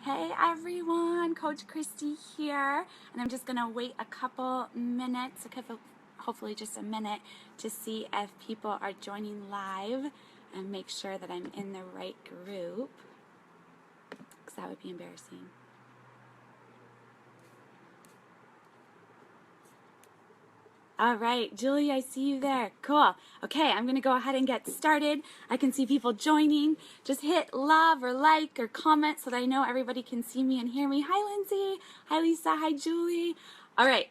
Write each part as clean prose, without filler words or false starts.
Hey everyone, Coach Christy here, and I'm just gonna wait a couple minutes, hopefully just a minute, to see if people are joining live and make sure that I'm in the right group, because that would be embarrassing. All right, Julie, I see you there. Cool. Okay, I'm going to go ahead and get started. I can see people joining. Just hit love or like or comment so that I know everybody can see me and hear me. Hi, Lindsay. Hi, Lisa. Hi, Julie. All right.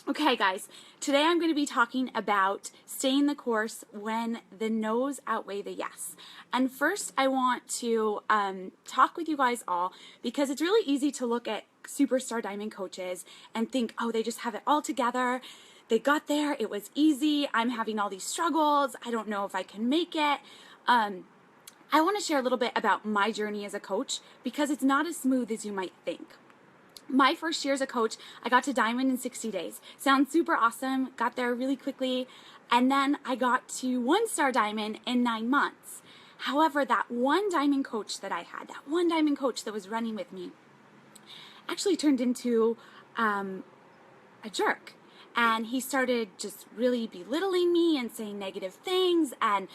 Okay, guys, today I'm going to be talking about staying the course when the no's outweigh the yes. And first, I want to talk with you guys all because it's really easy to look at superstar diamond coaches and think, oh, they just have it all together. They got there. It was easy. I'm having all these struggles. I don't know if I can make it. I want to share a little bit about my journey as a coach because it's not as smooth as you might think. My first year as a coach, I got to diamond in 60 days. Sounds super awesome. Got there really quickly. And then I got to 1-star diamond in 9 months. However, that one diamond coach that I had, that one diamond coach that was running with me, actually turned into a jerk. And he started just really belittling me and saying negative things. And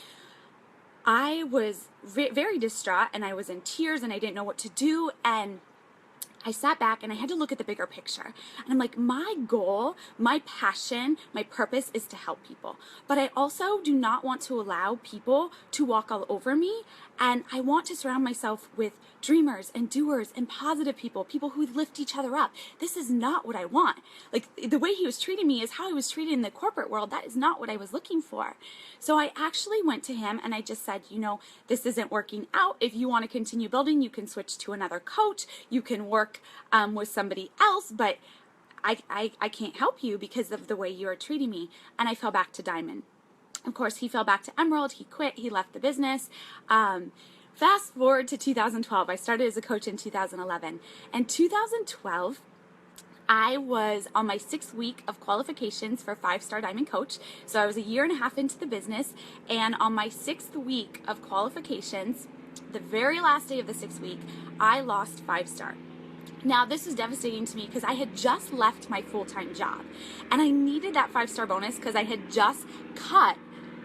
I was very distraught and I was in tears and I didn't know what to do. And I sat back and I had to look at the bigger picture. And I'm like, my goal, my passion, my purpose is to help people. But I also do not want to allow people to walk all over me. And I want to surround myself with dreamers and doers and positive people, people who lift each other up. This is not what I want. Like the way he was treating me is how I was treated in the corporate world. That is not what I was looking for. So I actually went to him and I just said, you know, this isn't working out. If you want to continue building, you can switch to another coach. You can work with somebody else, but I can't help you because of the way you are treating me. And I fell back to diamond. Of course, he fell back to emerald. He quit. He left the business. Fast forward to 2012. I started as a coach in 2011. And 2012, I was on my 6th week of qualifications for 5-star diamond coach. So I was a year and a half into the business. And on my 6th week of qualifications, the very last day of the 6th week, I lost 5-star. Now, this was devastating to me because I had just left my full-time job and I needed that 5-star bonus because I had just cut,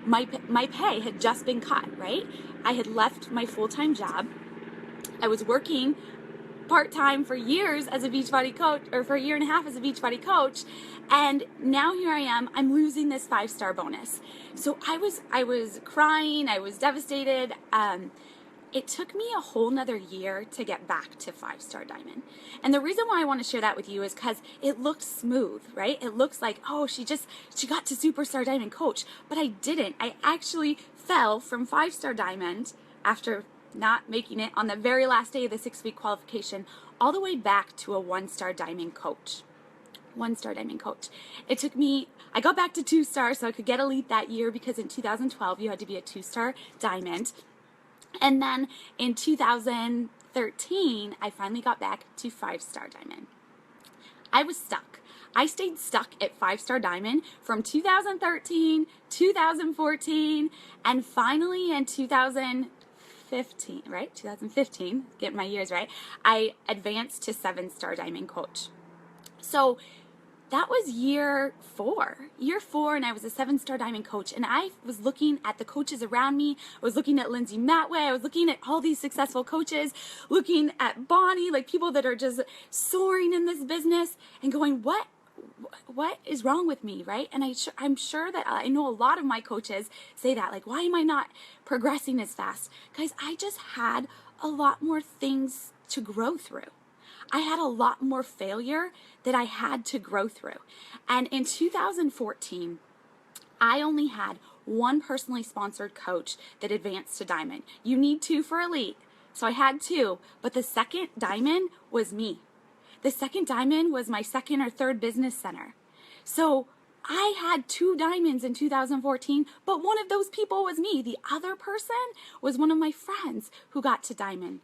my pay had just been cut, right? I had left my full-time job. I was working part-time for years as a Beachbody coach, or for a year and a half as a Beachbody coach. And now here I am, I'm losing this 5-star bonus. So I was crying, I was devastated. It took me a whole nother year to get back to 5-star diamond. And the reason why I want to share that with you is because it looked smooth, right? It looks like, oh, she got to superstar diamond coach, but I didn't. I actually fell from 5-star diamond after not making it on the very last day of the 6-week qualification, all the way back to a 1-star diamond coach. 1-star diamond coach. It took me, I got back to 2-star so I could get elite that year because in 2012 you had to be a 2-star diamond. And then in 2013, I finally got back to 5-star diamond. I was stuck. I stayed stuck at 5-star diamond from 2013, 2014, and finally in 2015, right? 2015, get my years right, I advanced to 7-star diamond coach. So that was year 4, and I was a 7-star diamond coach, and I was looking at the coaches around me. I was looking at Lindsay Matway. I was looking at all these successful coaches, looking at Bonnie, like people that are just soaring in this business and going, what is wrong with me, right? And I'm sure that I know a lot of my coaches say that, like, why am I not progressing as fast? Guys, I just had a lot more things to grow through. I had a lot more failure that I had to grow through. And in 2014, I only had one personally sponsored coach that advanced to diamond. You need 2 for elite. So I had 2, but the second diamond was me. The second diamond was my 2nd or 3rd business center. So I had 2 diamonds in 2014, but one of those people was me. The other person was one of my friends who got to diamond.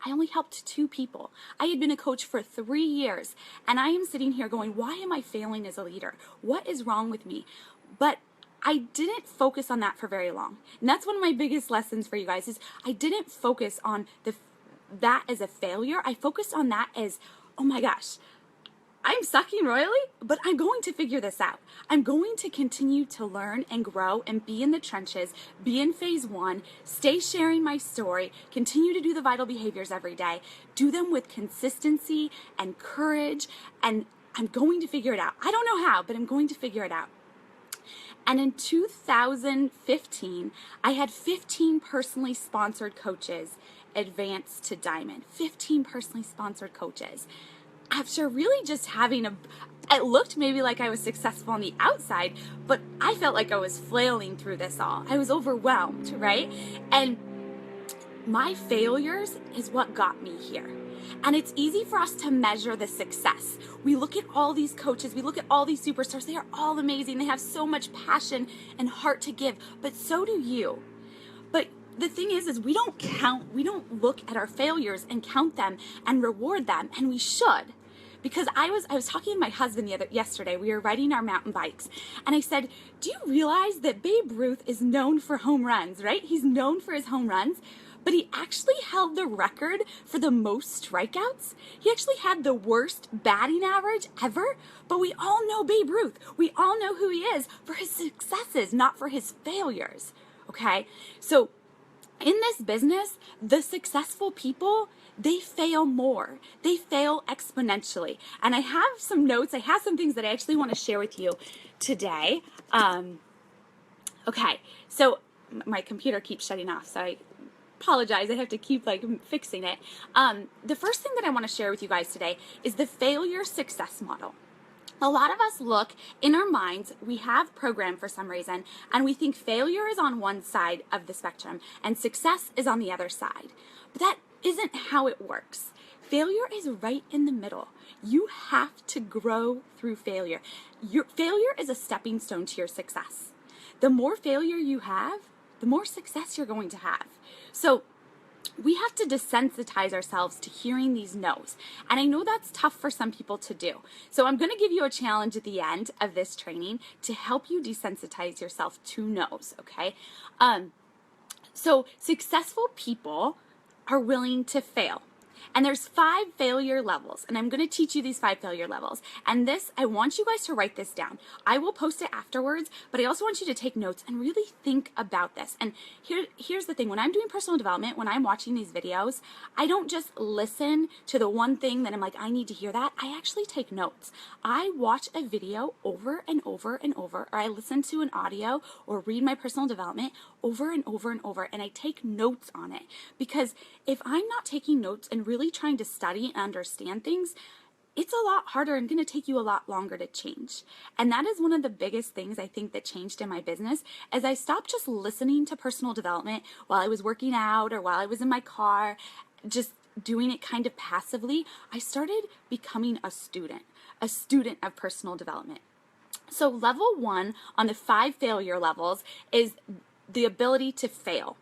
I only helped 2 people. I had been a coach for 3 years, and I am sitting here going, why am I failing as a leader? What is wrong with me? But I didn't focus on that for very long. And that's one of my biggest lessons for you guys is I didn't focus on that as a failure. I focused on that as, oh my gosh, I'm sucking royally, but I'm going to figure this out. I'm going to continue to learn and grow and be in the trenches, be in phase 1, stay sharing my story, continue to do the vital behaviors every day, do them with consistency and courage, and I'm going to figure it out. I don't know how, but I'm going to figure it out. And in 2015, I had 15 personally sponsored coaches advance to diamond. 15 personally sponsored coaches. After really just having it looked maybe like I was successful on the outside, but I felt like I was flailing through this all. I was overwhelmed, right? And my failures is what got me here. And it's easy for us to measure the success. We look at all these coaches, we look at all these superstars, they are all amazing. They have so much passion and heart to give, but so do you. But the thing is we don't look at our failures and count them and reward them, and we should. Because I was talking to my husband yesterday, we were riding our mountain bikes, and I said, do you realize that Babe Ruth is known for home runs, right? He's known for his home runs, but he actually held the record for the most strikeouts. He actually had the worst batting average ever, but we all know Babe Ruth. We all know who he is for his successes, not for his failures, okay? So in this business, the successful people, they fail more. They fail exponentially. And I have some notes. I have some things that I actually want to share with you today. Okay, so my computer keeps shutting off, so I apologize. I have to keep fixing it. The first thing that I want to share with you guys today is the failure success model. A lot of us look in our minds, we have programmed for some reason, and we think failure is on one side of the spectrum and success is on the other side. But that isn't how it works. Failure is right in the middle. You have to grow through failure. Your failure is a stepping stone to your success. The more failure you have, the more success you're going to have. So we have to desensitize ourselves to hearing these no's. And I know that's tough for some people to do. So I'm going to give you a challenge at the end of this training to help you desensitize yourself to no's, okay? So successful people are willing to fail. And there's 5 failure levels, and I'm going to teach you these 5 failure levels. And this, I want you guys to write this down. I will post it afterwards, but I also want you to take notes and really think about this. And here's the thing. When I'm doing personal development, when I'm watching these videos, I don't just listen to the one thing that I'm like, I need to hear that. I actually take notes. I watch a video over and over and over, or I listen to an audio or read my personal development over and over and over, and I take notes on it. Because if I'm not taking notes and really trying to study and understand things, it's a lot harder and going to take you a lot longer to change. And that is one of the biggest things I think that changed in my business, as I stopped just listening to personal development while I was working out or while I was in my car, just doing it kind of passively. I started becoming a student of personal development. So level 1 on the 5 failure levels is the ability to fail.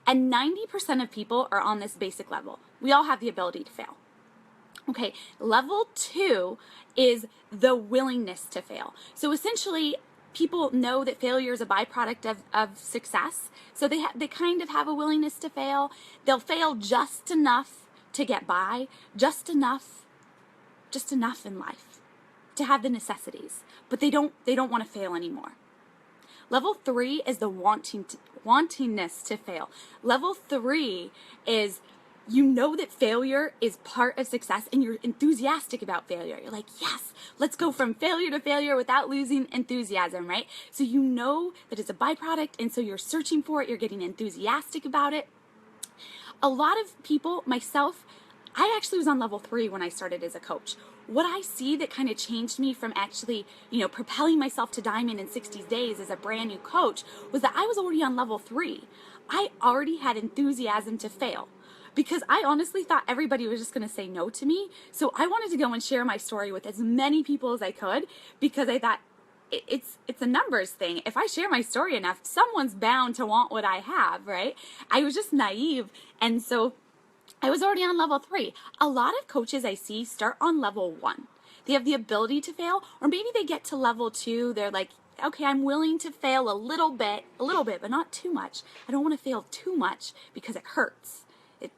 And 90% of people are on this basic level. We all have the ability to fail. Okay, level 2 is the willingness to fail. So essentially, people know that failure is a byproduct of success. So they kind of have a willingness to fail. They'll fail just enough to get by, just enough in life to have the necessities. But they don't want to fail anymore. Level 3 is the wantingness to fail. Level 3 is, you know that failure is part of success and you're enthusiastic about failure. You're like, yes, let's go from failure to failure without losing enthusiasm, right? So you know that it's a byproduct, and so you're searching for it, you're getting enthusiastic about it. A lot of people, myself, I actually was on level 3 when I started as a coach. What I see that kind of changed me from actually, propelling myself to diamond in 60 days as a brand new coach was that I was already on level 3. I already had enthusiasm to fail because I honestly thought everybody was just going to say no to me. So I wanted to go and share my story with as many people as I could because I thought it's a numbers thing. If I share my story enough, someone's bound to want what I have, right? I was just naive. And so I was already on level 3. A lot of coaches I see start on level 1. They have the ability to fail, or maybe they get to level 2. They're like, okay, I'm willing to fail a little bit, but not too much. I don't want to fail too much because it hurts.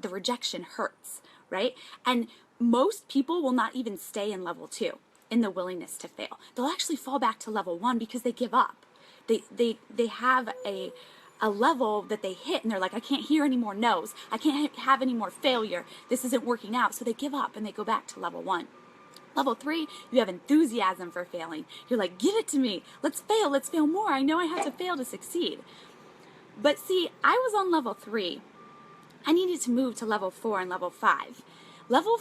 The rejection hurts, right? And most people will not even stay in level 2 in the willingness to fail. They'll actually fall back to level 1 because they give up. They have a level that they hit and they're like, I can't hear any more no's. I can't have any more failure. This isn't working out. So they give up and they go back to level 1. Level 3, you have enthusiasm for failing. You're like, give it to me. Let's fail more. I know I have to fail to succeed. But see, I was on level 3. I needed to move to level 4 and level 5. Level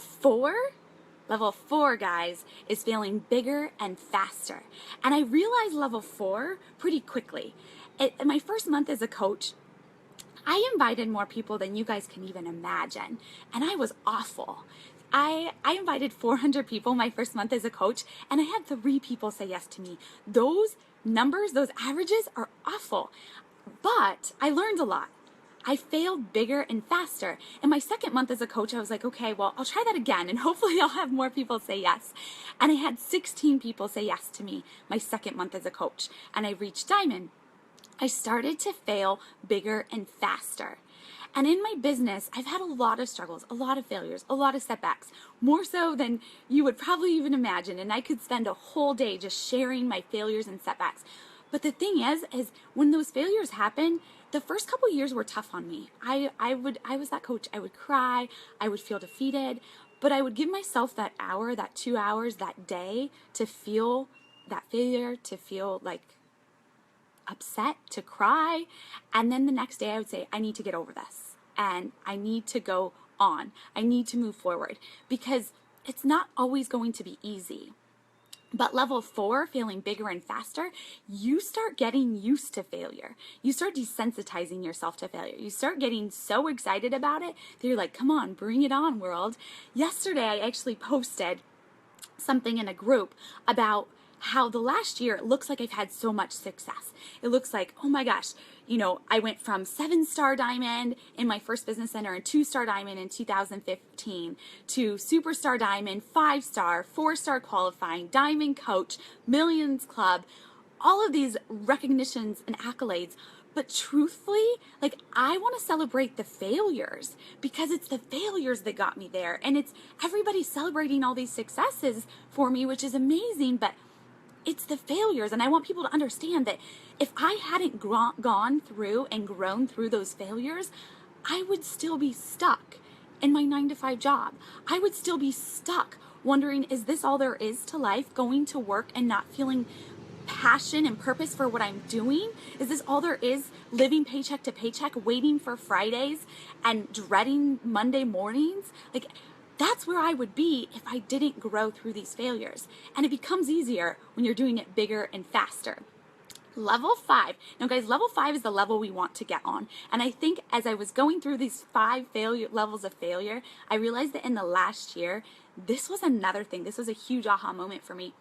4, guys, is failing bigger and faster. And I realized level 4 pretty quickly. In my first month as a coach, I invited more people than you guys can even imagine. And I was awful. I invited 400 people my first month as a coach, and I had 3 people say yes to me. Those numbers, those averages are awful. But I learned a lot. I failed bigger and faster. In my second month as a coach, I was like, okay, well, I'll try that again, and hopefully I'll have more people say yes. And I had 16 people say yes to me my second month as a coach, and I reached Diamond. I started to fail bigger and faster. And in my business, I've had a lot of struggles, a lot of failures, a lot of setbacks, more so than you would probably even imagine. And I could spend a whole day just sharing my failures and setbacks. But the thing is when those failures happen, the first couple years were tough on me. I was that coach. I would cry. I would feel defeated. But I would give myself that hour, that 2 hours, that day to feel that failure, to feel like upset, to cry, and then the next day I would say, I need to get over this and I need to go on. I need to move forward because it's not always going to be easy. But level 4, failing bigger and faster, you start getting used to failure. You start desensitizing yourself to failure. You start getting so excited about it that you're like, come on, bring it on, world. Yesterday, I actually posted something in a group about how the last year it looks like I've had so much success. It looks like, oh my gosh, I went from 7-star diamond in my first business center and 2-star diamond in 2015 to superstar diamond, 5-star, 4-star qualifying, diamond coach, millions club, all of these recognitions and accolades. But truthfully, I want to celebrate the failures because it's the failures that got me there. And it's everybody celebrating all these successes for me, which is amazing, but it's the failures. And I want people to understand that if I hadn't gone through and grown through those failures, I would still be stuck in my 9-to-5 job. I would still be stuck wondering, is this all there is to life? Going to work and not feeling passion and purpose for what I'm doing? Is this all there is? Living paycheck to paycheck, waiting for Fridays and dreading Monday mornings? That's where I would be if I didn't grow through these failures. And it becomes easier when you're doing it bigger and faster. Level 5. Now guys, level 5 is the level we want to get on. And I think as I was going through these 5 levels of failure, I realized that in the last year, this was another thing. This was a huge aha moment for me.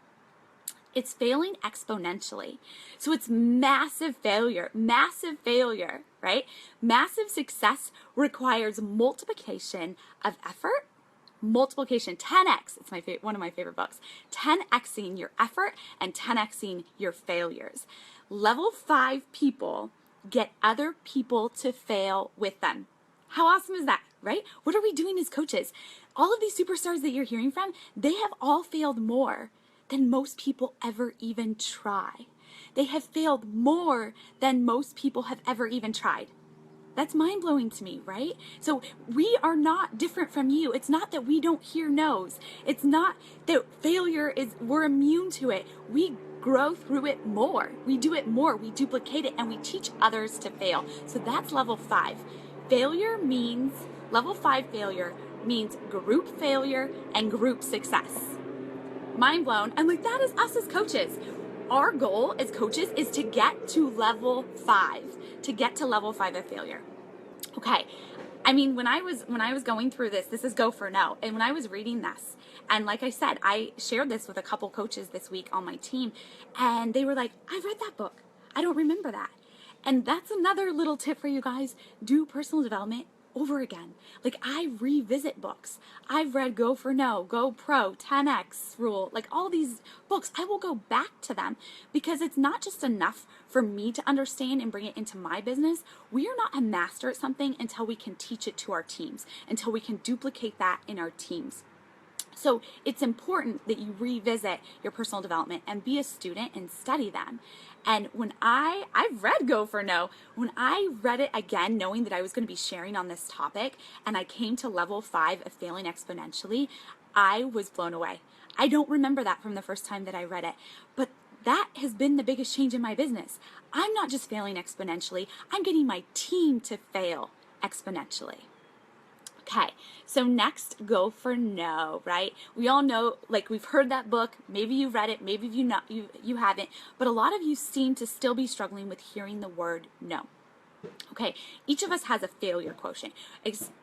It's failing exponentially. So it's massive failure, right? Massive success requires multiplication of effort. Multiplication, 10x, it's one of my favorite books. 10xing your effort and 10xing your failures. Level 5 people get other people to fail with them. How awesome is that, right? What are we doing as coaches? All of these superstars that you're hearing from, they have all failed more than most people ever even try. They have failed more than most people have ever even tried. That's mind-blowing to me, right? So we are not different from you. It's not that we don't hear no's. It's not that we're immune to it. We grow through it more. We do it more. We duplicate it and we teach others to fail. So that's level 5. Level 5 failure means group failure and group success. Mind blown. And that is us as coaches. Our goal as coaches is to get to level 5, of failure. Okay. I mean, when I was going through this is go for no. And when I was reading this, and like I said, I shared this with a couple coaches this week on my team, and they were like, I've read that book. I don't remember that. And that's another little tip for you guys. Do personal development over again. Like, I revisit books. I've read Go for No, Go Pro, 10X Rule, like all these books. I will go back to them because it's not just enough for me to understand and bring it into my business. We are not a master at something until we can teach it to our teams, until we can duplicate that in our teams. So it's important that you revisit your personal development and be a student and study them. And when I've read Go for No, when I read it again, knowing that I was going to be sharing on this topic, and I came to level 5 of failing exponentially, I was blown away. I don't remember that from the first time that I read it, but that has been the biggest change in my business. I'm not just failing exponentially, I'm getting my team to fail exponentially. Okay, so next, Go for No, right? We all know, like, we've heard that book. Maybe you've read it, maybe you haven't, but a lot of you seem to still be struggling with hearing the word no. Okay, each of us has a failure quotient.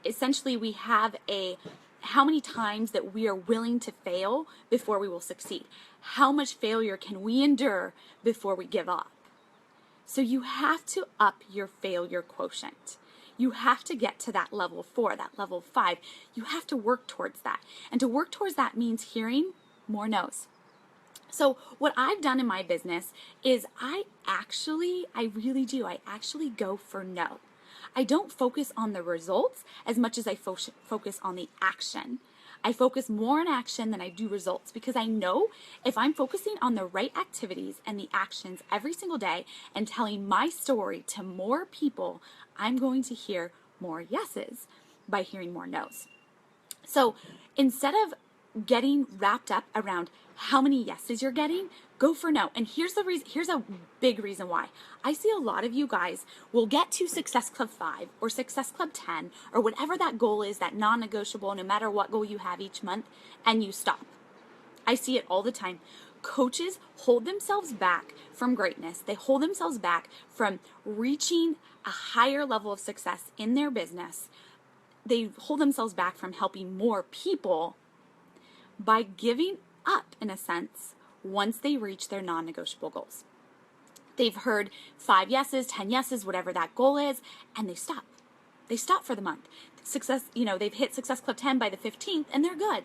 Essentially, we have how many times that we are willing to fail before we will succeed. How much failure can we endure before we give up? So you have to up your failure quotient. You have to get to that level 4, that level 5. You have to work towards that. And to work towards that means hearing more no's. So what I've done in my business is I really do. I actually go for no. I don't focus on the results as much as I focus on the action. I focus more on action than I do results because I know if I'm focusing on the right activities and the actions every single day and telling my story to more people, I'm going to hear more yeses by hearing more no's. So instead of getting wrapped up around how many yeses you're getting, go for no. And here's a big reason why. I see a lot of you guys will get to Success Club 5 or Success Club 10 or whatever that goal is, that non-negotiable, no matter what goal you have each month, and you stop. I see it all the time. Coaches hold themselves back from greatness. They hold themselves back from reaching a higher level of success in their business. They hold themselves back from helping more people by giving up, in a sense, once they reach their non-negotiable goals. They've heard 5 yeses, 10 yeses, whatever that goal is, and they stop. They stop for the month. They've hit Success Club 10 by the 15th, and they're good.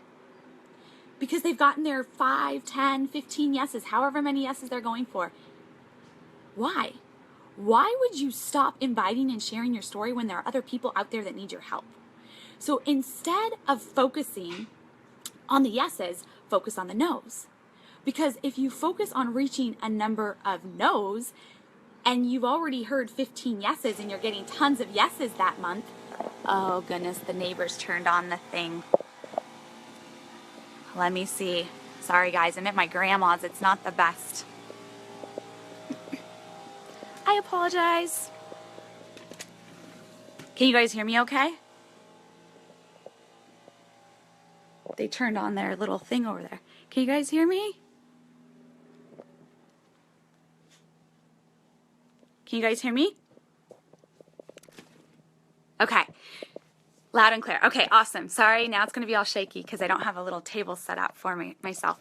Because they've gotten their 5, 10, 15 yeses, however many yeses they're going for. Why? Why would you stop inviting and sharing your story when there are other people out there that need your help? So instead of focusing on the yeses, focus on the no's. Because if you focus on reaching a number of no's and you've already heard 15 yeses and you're getting tons of yeses that month, oh goodness, the neighbors turned on the thing. Let me see. Sorry guys, I'm at my grandma's. It's not the best. I apologize. Can you guys hear me okay? They turned on their little thing over there. Can you guys hear me? Can you guys hear me? Okay. Loud and clear. Okay, awesome. Sorry, now it's going to be all shaky because I don't have a little table set up for myself.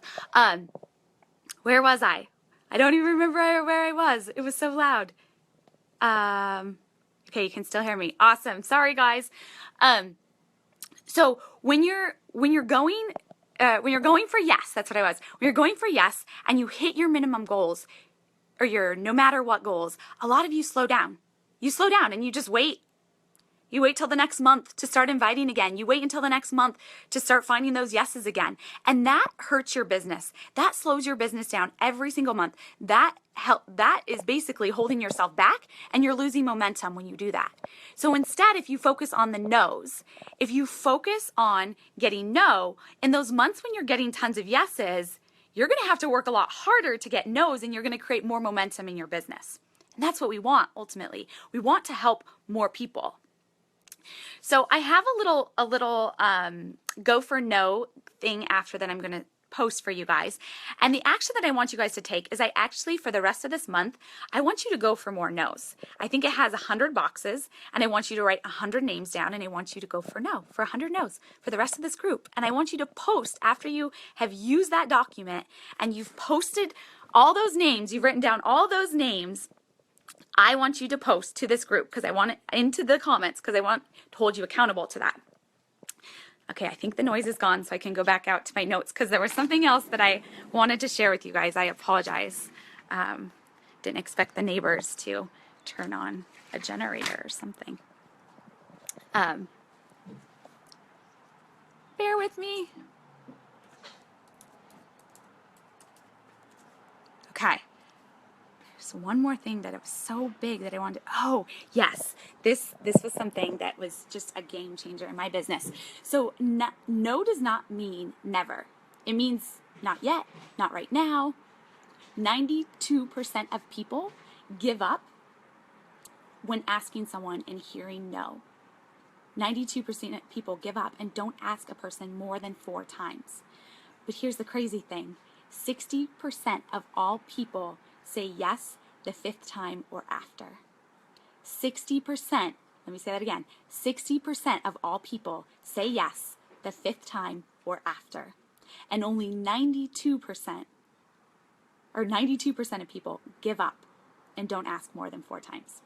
Where was I? I don't even remember where I was. It was so loud. Okay, you can still hear me. Awesome. Sorry, guys. So when you're going for yes, that's what I was. When you're going for yes and you hit your minimum goals or your no matter what goals, a lot of you slow down. You slow down and you just wait. You wait till the next month to start inviting again. You wait until the next month to start finding those yeses again. And that hurts your business. That slows your business down every single month. That is basically holding yourself back and you're losing momentum when you do that. So instead, if you focus on the no's, if you focus on getting no, in those months when you're getting tons of yeses, you're going to have to work a lot harder to get no's and you're going to create more momentum in your business. And that's what we want ultimately. We want to help more people. So I have a little go for no thing after that I'm going to post for you guys. And the action that I want you guys to take is for the rest of this month, I want you to go for more no's. I think it has 100 boxes and I want you to write 100 names down and I want you to go for 100 no's for the rest of this group. And I want you to post after you have used that document and you've posted all those names, you've written down all those names. I want you to post to this group because I want it into the comments because I want to hold you accountable to that. Okay, I think the noise is gone, so I can go back out to my notes because there was something else that I wanted to share with you guys. I apologize. Didn't expect the neighbors to turn on a generator or something. Bear with me. Okay. So one more thing that it was so big that I wanted to, oh yes, this was something that was just a game changer in my business. So no does not mean never. It means not yet, not right now. 92% of people give up when asking someone and hearing no. 92% of people give up and don't ask a person more than 4 times. But here's the crazy thing. 60% of all people say yes the 5th time or after. 60%, let me say that again. 60% of all people say yes the 5th time or after. And only 92% of people give up and don't ask more than 4 times.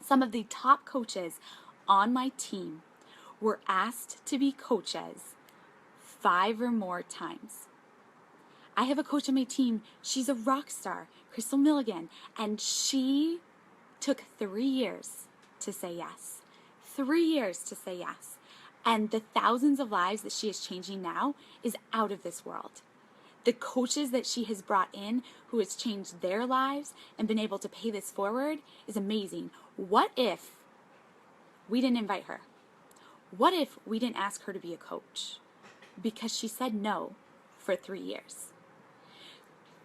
Some of the top coaches on my team were asked to be coaches 5 or more times. I have a coach on my team. She's a rock star, Crystal Milligan, and she took 3 years to say yes. 3 years to say yes. And the thousands of lives that she is changing now is out of this world. The coaches that she has brought in who has changed their lives and been able to pay this forward is amazing. What if we didn't invite her? What if we didn't ask her to be a coach? Because she said no for 3 years.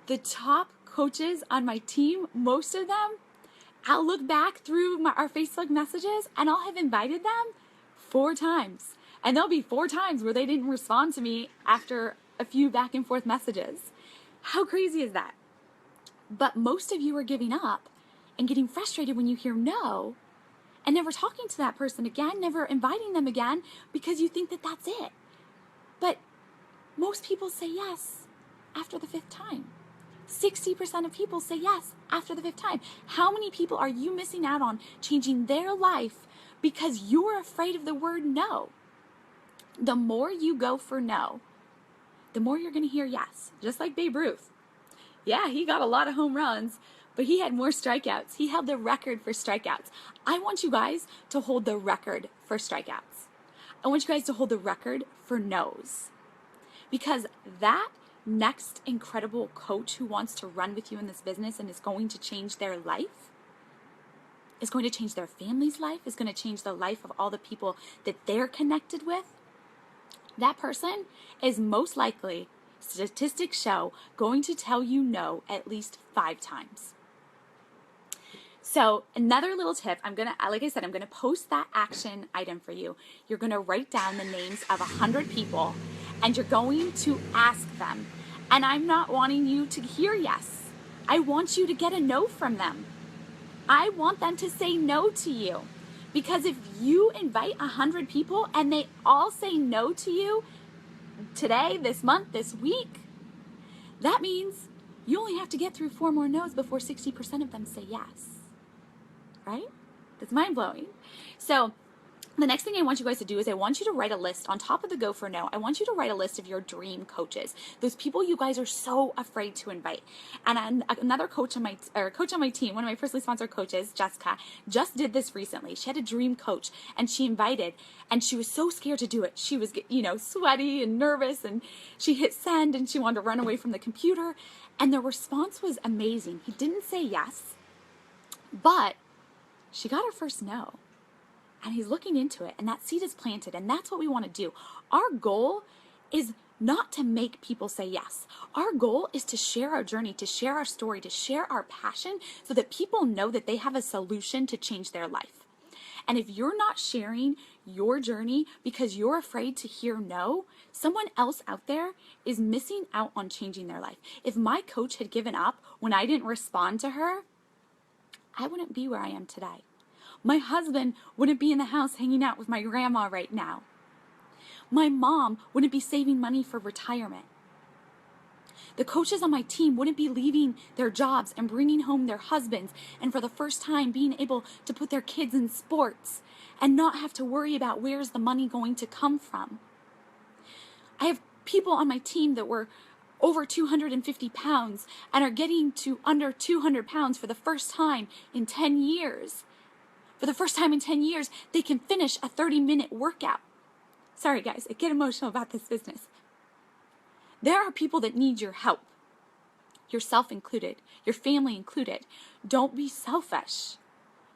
The top coaches on my team, most of them, I'll look back through our Facebook messages and I'll have invited them 4 times. And there'll be 4 times where they didn't respond to me after a few back and forth messages. How crazy is that? But most of you are giving up and getting frustrated when you hear no and never talking to that person again, never inviting them again because you think that that's it. But most people say yes after the 5th time. 60% of people say yes after the 5th time. How many people are you missing out on changing their life because you're afraid of the word no? The more you go for no, the more you're going to hear yes. Just like Babe Ruth. Yeah, he got a lot of home runs, but he had more strikeouts. He held the record for strikeouts. I want you guys to hold the record for strikeouts. I want you guys to hold the record for no's. Because that next incredible coach who wants to run with you in this business and is going to change their life, is going to change their family's life, is going to change the life of all the people that they're connected with, that person is most likely, statistics show, going to tell you no at least 5 times. So another little tip, like I said, I'm gonna post that action item for you. You're gonna write down the names of 100 people and you're going to ask them. And I'm not wanting you to hear yes. I want you to get a no from them. I want them to say no to you. Because if you invite 100 people and they all say no to you today, this month, this week, that means you only have to get through 4 more no's before 60% of them say yes. Right? That's mind-blowing. So the next thing I want you guys to do is I want you to write a list on top of the go for no. I want you to write a list of your dream coaches, those people you guys are so afraid to invite. And another coach on my team, one of my personally sponsored coaches, Jessica, just did this recently. She had a dream coach and she invited, and she was so scared to do it. She was, sweaty and nervous, and she hit send and she wanted to run away from the computer. And the response was amazing. He didn't say yes, but she got her first no. And he's looking into it, and that seed is planted, and that's what we want to do. Our goal is not to make people say yes. Our goal is to share our journey, to share our story, to share our passion so that people know that they have a solution to change their life. And if you're not sharing your journey because you're afraid to hear no, someone else out there is missing out on changing their life. If my coach had given up when I didn't respond to her, I wouldn't be where I am today. My husband wouldn't be in the house hanging out with my grandma right now. My mom wouldn't be saving money for retirement. The coaches on my team wouldn't be leaving their jobs and bringing home their husbands and for the first time being able to put their kids in sports and not have to worry about where's the money going to come from. I have people on my team that were over 250 pounds and are getting to under 200 pounds for the first time in 10 years. For the first time in 10 years, they can finish a 30-minute workout. Sorry guys, I get emotional about this business. There are people that need your help, yourself included, your family included. Don't be selfish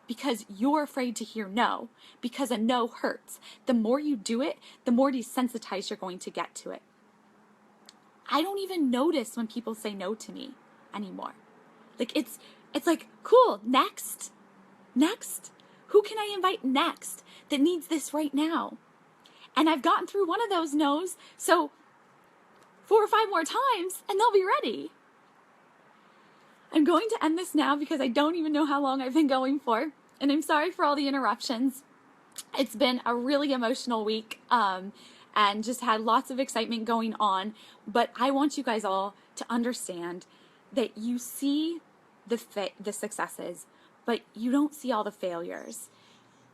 because you're afraid to hear no, because a no hurts. The more you do it, the more desensitized you're going to get to it. I don't even notice when people say no to me anymore. Like it's like, cool, next. Who can I invite next that needs this right now? And I've gotten through one of those no's, so 4 or 5 more times and they'll be ready. I'm going to end this now because I don't even know how long I've been going for. And I'm sorry for all the interruptions. It's been a really emotional week. And just had lots of excitement going on. But I want you guys all to understand that you see the successes, but you don't see all the failures.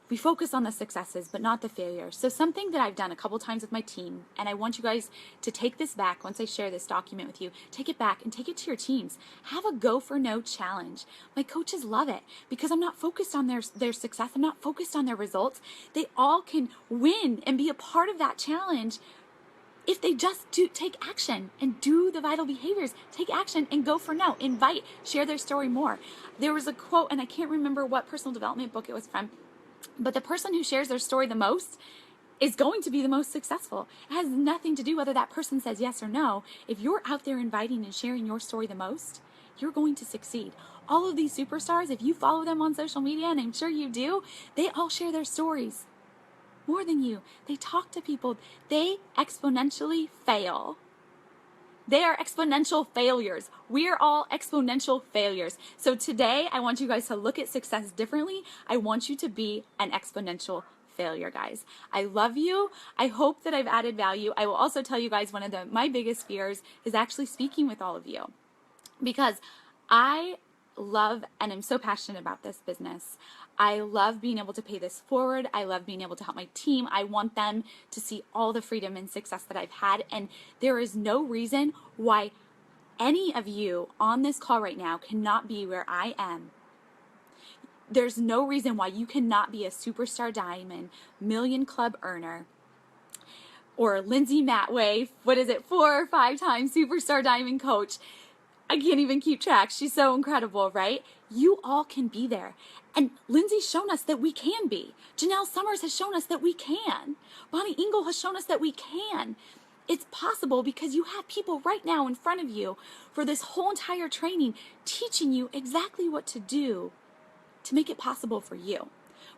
We focus on the successes, but not the failures. So something that I've done a couple times with my team, and I want you guys to take this back once I share this document with you, take it back and take it to your teams. Have a go for no challenge. My coaches love it because I'm not focused on their success. I'm not focused on their results. They all can win and be a part of that challenge if they just take action and do the vital behaviors. Take action and go for no. Invite, share their story more. There was a quote, and I can't remember what personal development book it was from, but the person who shares their story the most is going to be the most successful. It has nothing to do whether that person says yes or no. If you're out there inviting and sharing your story the most, you're going to succeed. All of these superstars, if you follow them on social media, and I'm sure you do, they all share their stories more than you. They talk to people. They exponentially fail. They are exponential failures. We are all exponential failures. So today, I want you guys to look at success differently. I want you to be an exponential failure, guys. I love you. I hope that I've added value. I will also tell you guys one of my biggest fears is actually speaking with all of you, because I love and I'm so passionate about this business. I love being able to pay this forward. I love being able to help my team. I want them to see all the freedom and success that I've had. And there is no reason why any of you on this call right now cannot be where I am. There's no reason why you cannot be a superstar diamond, million club earner, or Lindsay Matway, 4 or 5 times superstar diamond coach. I can't even keep track. She's so incredible, right? You all can be there. And Lindsay's shown us that we can be. Janelle Summers has shown us that we can. Bonnie Engel has shown us that we can. It's possible because you have people right now in front of you for this whole entire training teaching you exactly what to do to make it possible for you.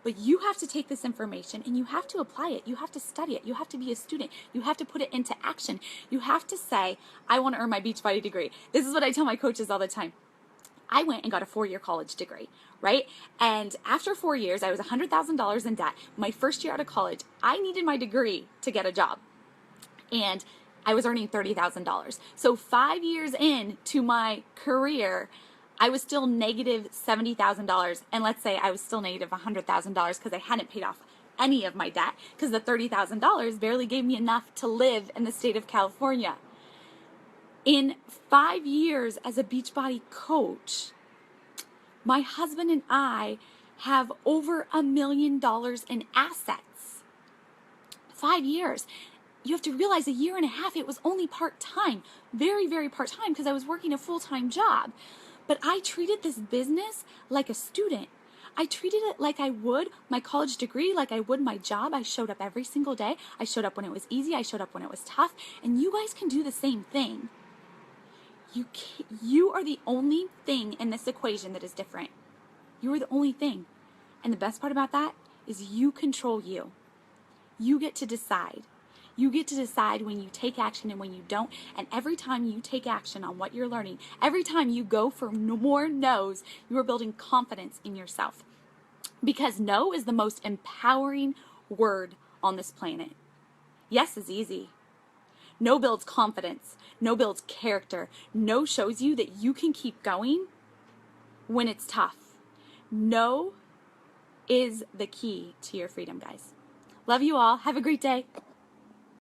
But you have to take this information and you have to apply it. You have to study it. You have to be a student. You have to put it into action. You have to say, I want to earn my Beachbody degree. This is what I tell my coaches all the time. I went and got a 4-year college degree, right? And after 4 years, I was $100,000 in debt. My first year out of college, I needed my degree to get a job. And I was earning $30,000. So 5 years into my career, I was still negative $70,000. And let's say I was still negative $100,000 because I hadn't paid off any of my debt because the $30,000 barely gave me enough to live in the state of California. In 5 years as a Beachbody coach, my husband and I have over $1 million in assets. 5 years. You have to realize 1.5 years, it was only part-time, very, very part-time because I was working a full-time job. But I treated this business like a student. I treated it like I would my college degree, like I would my job. I showed up every single day. I showed up when it was easy. I showed up when it was tough. And you guys can do the same thing. You are the only thing in this equation that is different. You are the only thing. And the best part about that is you control you. You get to decide. You get to decide when you take action and when you don't. And every time you take action on what you're learning, every time you go for more no's, you are building confidence in yourself. Because no is the most empowering word on this planet. Yes is easy. No builds confidence. No builds character. No shows you that you can keep going when it's tough. No is the key to your freedom, guys. Love you all. Have a great day.